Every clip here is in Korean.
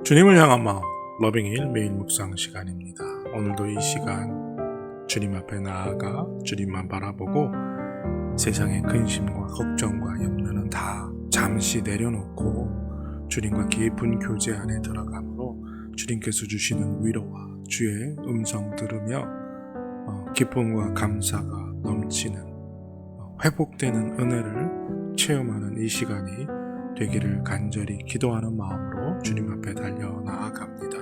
주님을 향한 마음 러빙힐 매일 묵상 시간입니다. 오늘도 이 시간 주님 앞에 나아가 주님만 바라보고 세상의 근심과 걱정과 염려는 다 잠시 내려놓고 주님과 깊은 교제 안에 들어감으로 주님께서 주시는 위로와 주의 음성 들으며 기쁨과 감사가 넘치는 회복되는 은혜를 체험하는 이 시간이 되기를 간절히 기도하는 마음으로 주님 앞에 달려 나아갑니다.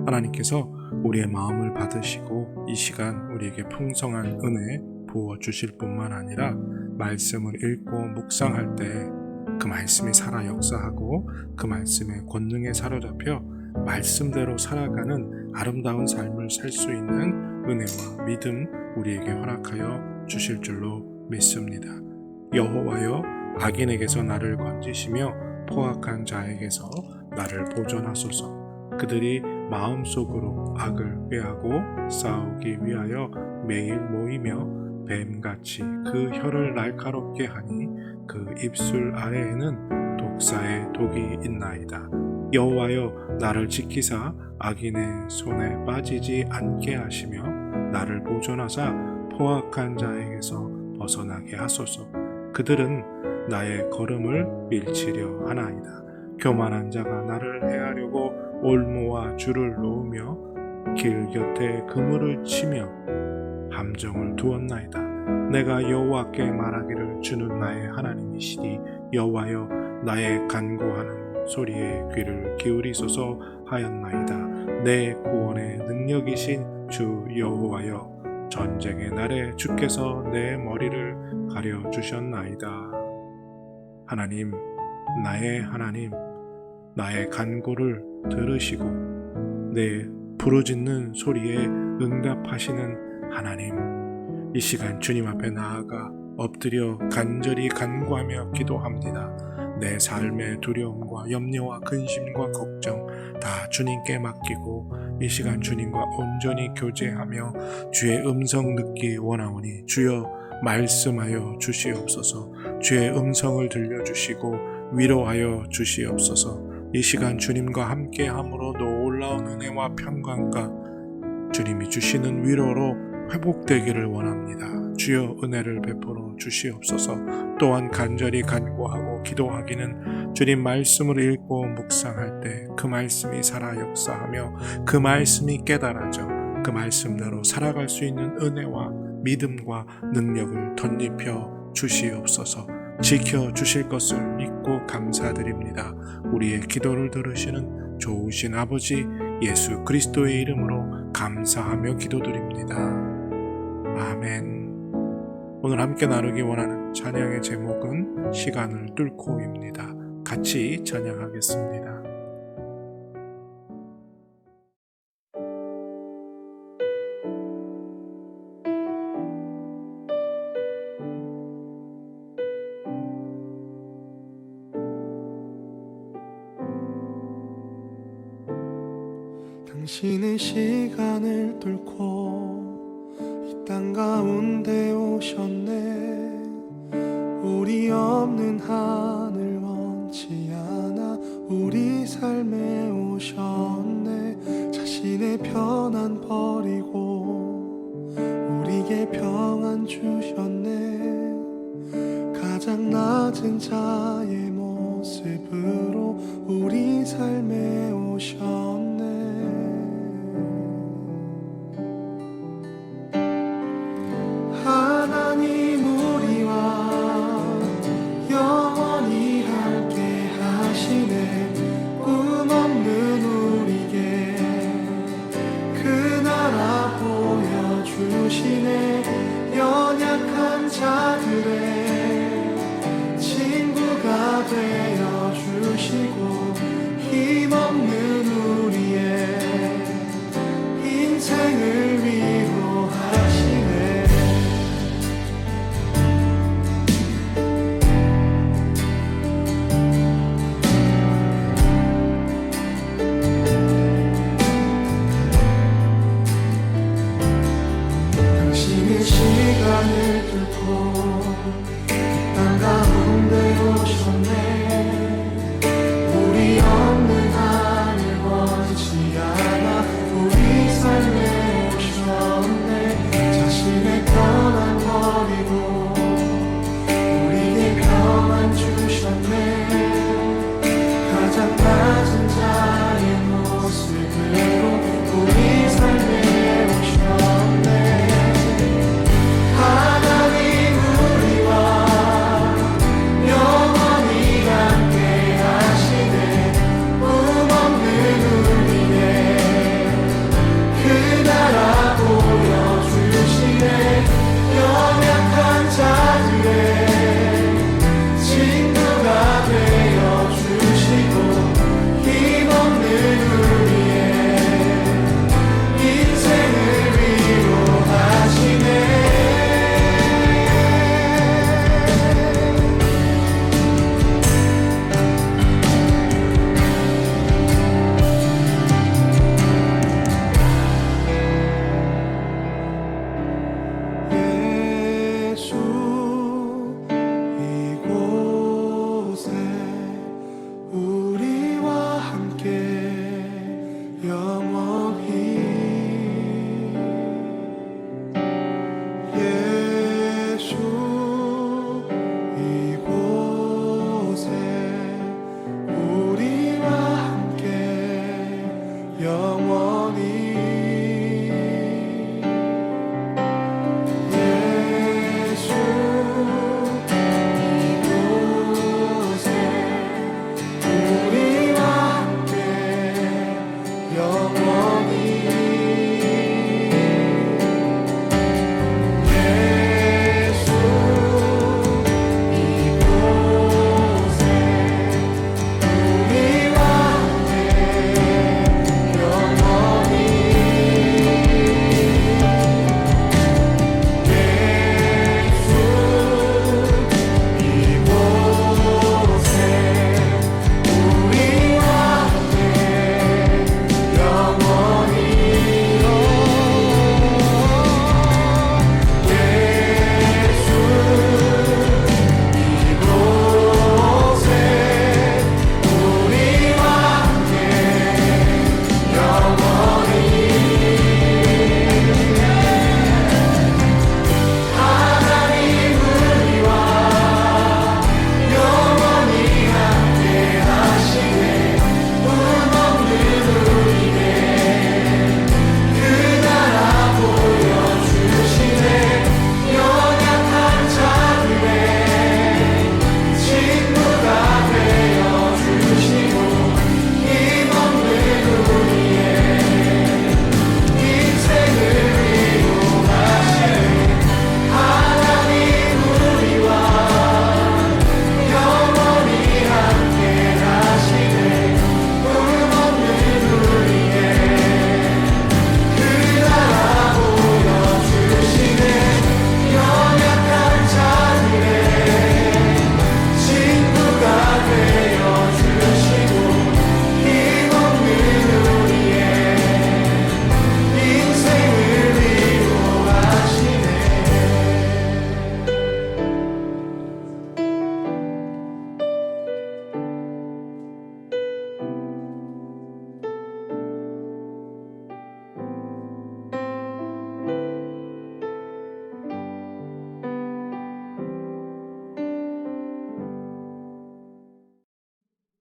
하나님께서 우리의 마음을 받으시고 이 시간 우리에게 풍성한 은혜 부어주실 뿐만 아니라 말씀을 읽고 묵상할 때 그 말씀이 살아 역사하고 그 말씀의 권능에 사로잡혀 말씀대로 살아가는 아름다운 삶을 살 수 있는 은혜와 믿음 우리에게 허락하여 주실 줄로 믿습니다. 여호와여, 악인에게서 나를 건지시며 포악한 자에게서 나를 보존하소서. 그들이 마음속으로 악을 꾀하고 싸우기 위하여 매일 모이며 뱀같이 그 혀를 날카롭게 하니 그 입술 아래에는 독사의 독이 있나이다. 여호와여, 나를 지키사 악인의 손에 빠지지 않게 하시며 나를 보존하사 포악한 자에게서 벗어나게 하소서. 그들은 나의 걸음을 밀치려 하나이다. 교만한 자가 나를 해하려고 올무와 줄을 놓으며 길 곁에 그물을 치며 함정을 두었나이다. 내가 여호와께 말하기를 주는 나의 하나님이시니 여호와여, 나의 간구하는 소리에 귀를 기울이소서 하였나이다. 내 구원의 능력이신 주 여호와여, 전쟁의 날에 주께서 내 머리를 가려주셨나이다. 하나님, 나의 간구를 들으시고 내 부르짖는 소리에 응답하시는 하나님, 이 시간 주님 앞에 나아가 엎드려 간절히 간구하며 기도합니다. 내 삶의 두려움과 염려와 근심과 걱정 다 주님께 맡기고 이 시간 주님과 온전히 교제하며 주의 음성 듣기 원하오니 주여 말씀하여 주시옵소서. 주의 음성을 들려주시고 위로하여 주시옵소서. 이 시간 주님과 함께함으로 놀라운 은혜와 평강과 주님이 주시는 위로로 회복되기를 원합니다. 주여 은혜를 베풀어 주시옵소서. 또한 간절히 간구하고 기도하기는 주님 말씀을 읽고 묵상할 때 그 말씀이 살아 역사하며 그 말씀이 깨달아져 그 말씀대로 살아갈 수 있는 은혜와 믿음과 능력을 덧입혀 주시옵소서. 지켜주실 것을 믿고 감사드립니다. 우리의 기도를 들으시는 좋으신 아버지 예수 그리스도의 이름으로 감사하며 기도드립니다. 아멘. 오늘 함께 나누기 원하는 찬양의 제목은 시간을 뚫고입니다. 같이 찬양하겠습니다. 당신의 시간을 뚫고 이 땅 가운데 오셨네. 우리 없는 하늘 원치 않아 우리 삶에 오셨네. 자신의 편안 버리고 우리에게 평안 주셨네. 가장 낮은 자의 모습으로 우리 삶에 오셨네. 하나님 우리와 영원히 함께 하시네. 꿈 없는 우리에게 그 나라 보여주시네. 연약한 자들의 친구가 되어주시네.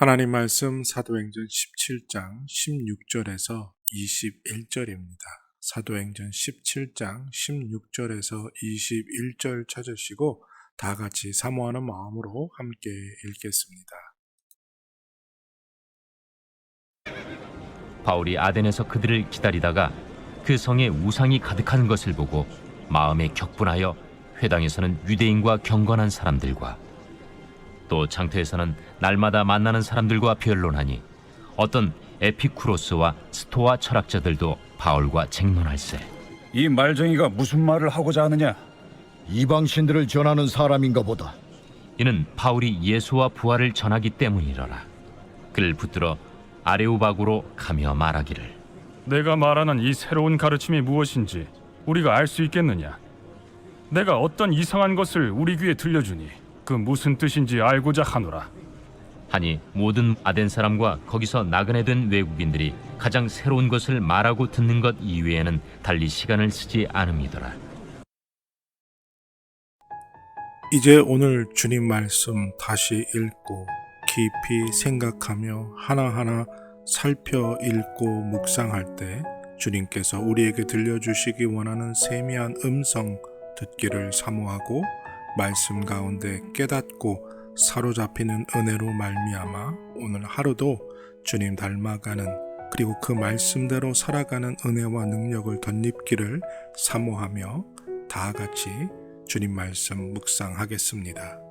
하나님 말씀 사도행전 17장 16절에서 21절입니다. 사도행전 17장 16절에서 21절 찾으시고 다 같이 사모하는 마음으로 함께 읽겠습니다. 바울이 아덴에서 그들을 기다리다가 그 성에 우상이 가득한 것을 보고 마음에 격분하여 회당에서는 유대인과 경건한 사람들과 또 장터에서는 날마다 만나는 사람들과 변론하니 어떤 에피쿠로스와 스토아 철학자들도 바울과 쟁론할세. 이 말쟁이가 무슨 말을 하고자 하느냐? 이방신들을 전하는 사람인가 보다. 이는 바울이 예수와 부활을 전하기 때문이러라. 그를 붙들어 아레오바구로 가며 말하기를 내가 말하는 이 새로운 가르침이 무엇인지 우리가 알 수 있겠느냐? 내가 어떤 이상한 것을 우리 귀에 들려주니 그 무슨 뜻인지 알고자 하노라. 하니 모든 아덴 사람과 거기서 나그네 된 외국인들이 가장 새로운 것을 말하고 듣는 것 이외에는 달리 시간을 쓰지 않음이더라. 이제 오늘 주님 말씀 다시 읽고 깊이 생각하며 하나하나 살펴 읽고 묵상할 때 주님께서 우리에게 들려주시기 원하는 세미한 음성 듣기를 사모하고 말씀 가운데 깨닫고 사로잡히는 은혜로 말미암아 오늘 하루도 주님 닮아가는 그리고 그 말씀대로 살아가는 은혜와 능력을 덧입기를 사모하며 다 같이 주님 말씀 묵상하겠습니다.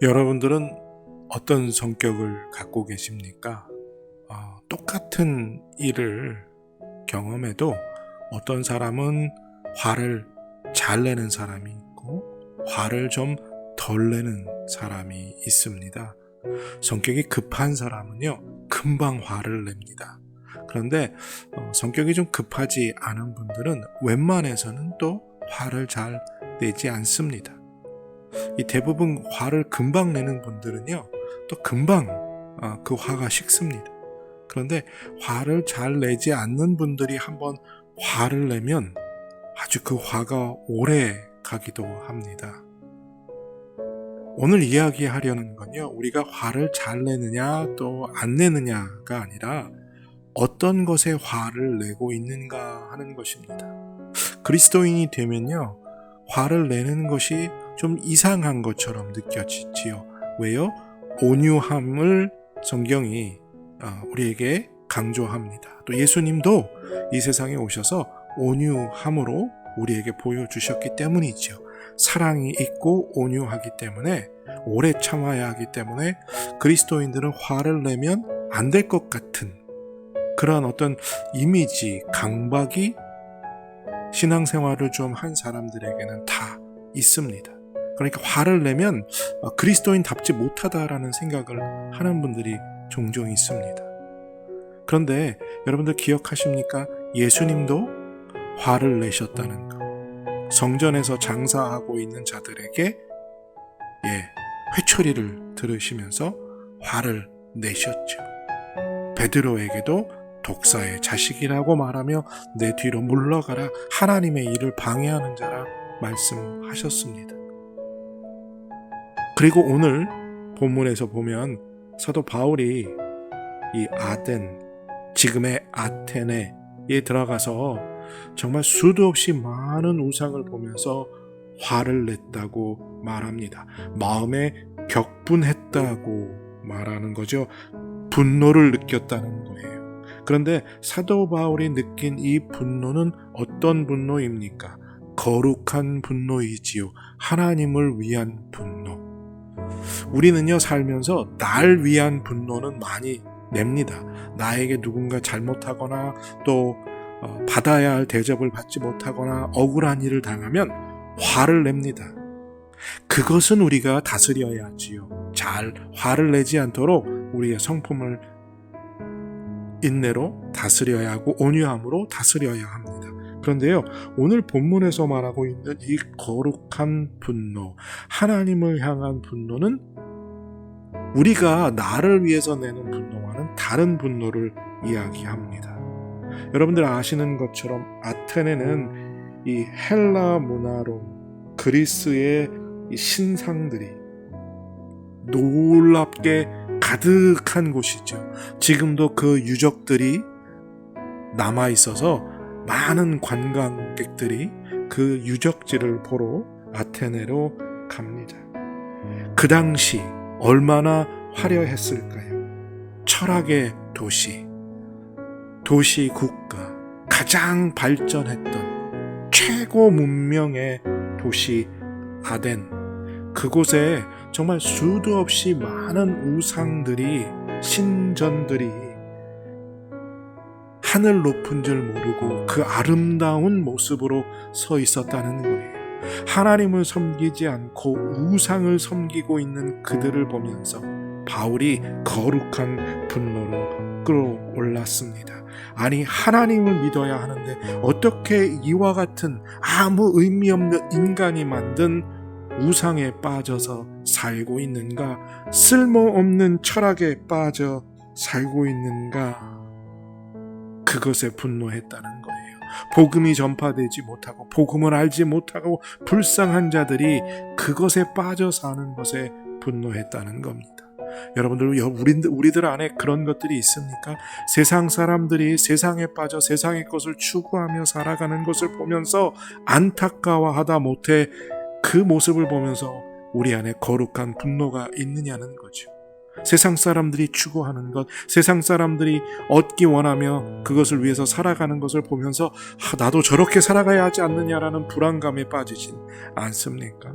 여러분들은 어떤 성격을 갖고 계십니까? 똑같은 일을 경험해도 어떤 사람은 화를 잘 내는 사람이 있고 화를 좀 덜 내는 사람이 있습니다. 성격이 급한 사람은요, 금방 화를 냅니다. 그런데 성격이 좀 급하지 않은 분들은 웬만해서는 또 화를 잘 내지 않습니다. 이 대부분 화를 금방 내는 분들은요, 또 금방 그 화가 식습니다. 그런데 화를 잘 내지 않는 분들이 한번 화를 내면 아주 그 화가 오래 가기도 합니다. 오늘 이야기하려는 건요, 우리가 화를 잘 내느냐 또 안 내느냐가 아니라 어떤 것에 화를 내고 있는가 하는 것입니다. 그리스도인이 되면요, 화를 내는 것이 좀 이상한 것처럼 느껴지지요. 왜요? 온유함을 성경이 우리에게 강조합니다. 또 예수님도 이 세상에 오셔서 온유함으로 우리에게 보여주셨기 때문이지요. 사랑이 있고 온유하기 때문에, 오래 참아야 하기 때문에 그리스도인들은 화를 내면 안 될 것 같은 그런 어떤 이미지, 강박이 신앙생활을 좀 한 사람들에게는 다 있습니다. 그러니까 화를 내면 그리스도인답지 못하다라는 생각을 하는 분들이 종종 있습니다. 그런데 여러분들 기억하십니까? 예수님도 화를 내셨다는 것. 성전에서 장사하고 있는 자들에게 회초리를 들으시면서 화를 내셨죠. 베드로에게도 독사의 자식이라고 말하며 내 뒤로 물러가라, 하나님의 일을 방해하는 자라 말씀하셨습니다. 그리고 오늘 본문에서 보면 사도 바울이 이 아덴, 지금의 아테네에 들어가서 정말 수도 없이 많은 우상을 보면서 화를 냈다고 말합니다. 마음에 격분했다고 말하는 거죠. 분노를 느꼈다는 거예요. 그런데 사도 바울이 느낀 이 분노는 어떤 분노입니까? 거룩한 분노이지요. 하나님을 위한 분노. 우리는요, 살면서 날 위한 분노는 많이 냅니다. 나에게 누군가 잘못하거나 또 받아야 할 대접을 받지 못하거나 억울한 일을 당하면 화를 냅니다. 그것은 우리가 다스려야 하지요. 잘 화를 내지 않도록 우리의 성품을 인내로 다스려야 하고 온유함으로 다스려야 합니다. 그런데요, 오늘 본문에서 말하고 있는 이 거룩한 분노, 하나님을 향한 분노는 우리가 나를 위해서 내는 분노와는 다른 분노를 이야기합니다. 여러분들 아시는 것처럼 아테네는 이 헬라 문화로 그리스의 이 신상들이 놀랍게 가득한 곳이죠. 지금도 그 유적들이 남아 있어서 많은 관광객들이 그 유적지를 보러 아테네로 갑니다. 그 당시 얼마나 화려했을까요? 철학의 도시, 도시 국가, 가장 발전했던 최고 문명의 도시 아덴, 그곳에 정말 수도 없이 많은 우상들이, 신전들이 하늘 높은 줄 모르고 그 아름다운 모습으로 서 있었다는 거예요. 하나님을 섬기지 않고 우상을 섬기고 있는 그들을 보면서 바울이 거룩한 분노로 끌어올랐습니다. 아니, 하나님을 믿어야 하는데 어떻게 이와 같은 아무 의미 없는 인간이 만든 우상에 빠져서 살고 있는가? 쓸모없는 철학에 빠져 살고 있는가? 그것에 분노했다는 거예요. 복음이 전파되지 못하고 복음을 알지 못하고 불쌍한 자들이 그것에 빠져 사는 것에 분노했다는 겁니다. 여러분들, 우리들 안에 그런 것들이 있습니까? 세상 사람들이 세상에 빠져 세상의 것을 추구하며 살아가는 것을 보면서 안타까워하다 못해 그 모습을 보면서 우리 안에 거룩한 분노가 있느냐는 거죠. 세상 사람들이 추구하는 것, 세상 사람들이 얻기 원하며 그것을 위해서 살아가는 것을 보면서 나도 저렇게 살아가야 하지 않느냐라는 불안감에 빠지진 않습니까?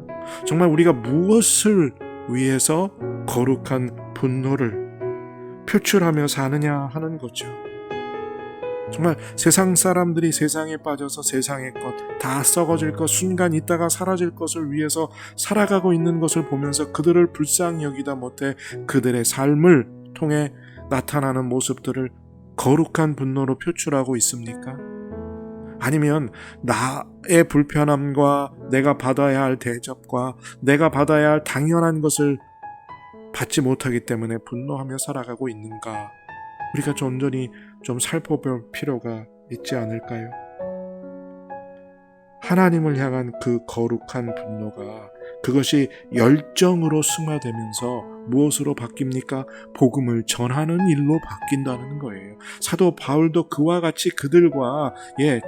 정말 우리가 무엇을 위해서 거룩한 분노를 표출하며 사느냐 하는 거죠. 정말 세상 사람들이 세상에 빠져서 세상의 것, 다 썩어질 것, 순간 있다가 사라질 것을 위해서 살아가고 있는 것을 보면서 그들을 불쌍히 여기다 못해 그들의 삶을 통해 나타나는 모습들을 거룩한 분노로 표출하고 있습니까? 아니면 나의 불편함과 내가 받아야 할 대접과 내가 받아야 할 당연한 것을 받지 못하기 때문에 분노하며 살아가고 있는가? 우리가 온전히 좀 살펴볼 필요가 있지 않을까요? 하나님을 향한 그 거룩한 분노가 그것이 열정으로 승화되면서 무엇으로 바뀝니까? 복음을 전하는 일로 바뀐다는 거예요. 사도 바울도 그와 같이 그들과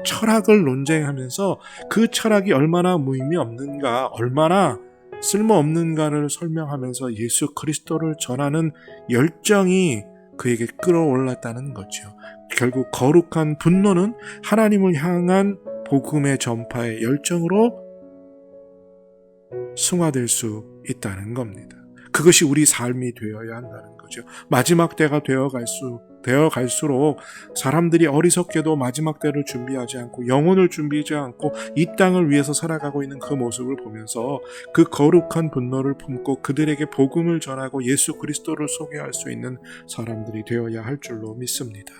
철학을 논쟁하면서 그 철학이 얼마나 무의미 없는가, 얼마나 쓸모없는가를 설명하면서 예수 그리스도를 전하는 열정이 그에게 끌어올랐다는 거죠. 결국 거룩한 분노는 하나님을 향한 복음의 전파의 열정으로 승화될 수 있다는 겁니다. 그것이 우리 삶이 되어야 한다는 거죠. 마지막 때가 되어갈수록 사람들이 어리석게도 마지막 때를 준비하지 않고 영혼을 준비하지 않고 이 땅을 위해서 살아가고 있는 그 모습을 보면서 그 거룩한 분노를 품고 그들에게 복음을 전하고 예수 그리스도를 소개할 수 있는 사람들이 되어야 할 줄로 믿습니다.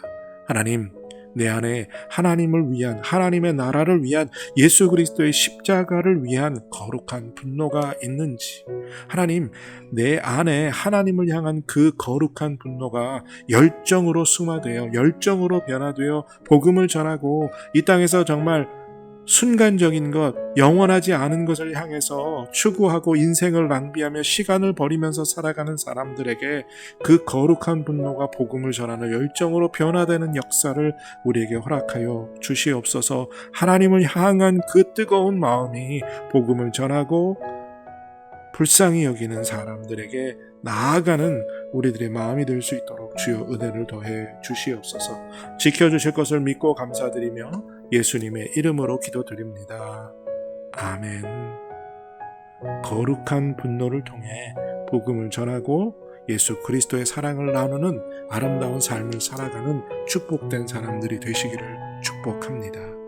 하나님, 내 안에 하나님을 위한, 하나님의 나라를 위한, 예수 그리스도의 십자가를 위한 거룩한 분노가 있는지, 하나님, 내 안에 하나님을 향한 그 거룩한 분노가 열정으로 승화되어 열정으로 변화되어 복음을 전하고 이 땅에서 정말 순간적인 것, 영원하지 않은 것을 향해서 추구하고 인생을 낭비하며 시간을 버리면서 살아가는 사람들에게 그 거룩한 분노가 복음을 전하는 열정으로 변화되는 역사를 우리에게 허락하여 주시옵소서. 하나님을 향한 그 뜨거운 마음이 복음을 전하고 불쌍히 여기는 사람들에게 나아가는 우리들의 마음이 될 수 있도록 주여 은혜를 더해 주시옵소서. 지켜주실 것을 믿고 감사드리며 예수님의 이름으로 기도드립니다. 아멘. 거룩한 분노를 통해 복음을 전하고 예수 그리스도의 사랑을 나누는 아름다운 삶을 살아가는 축복된 사람들이 되시기를 축복합니다.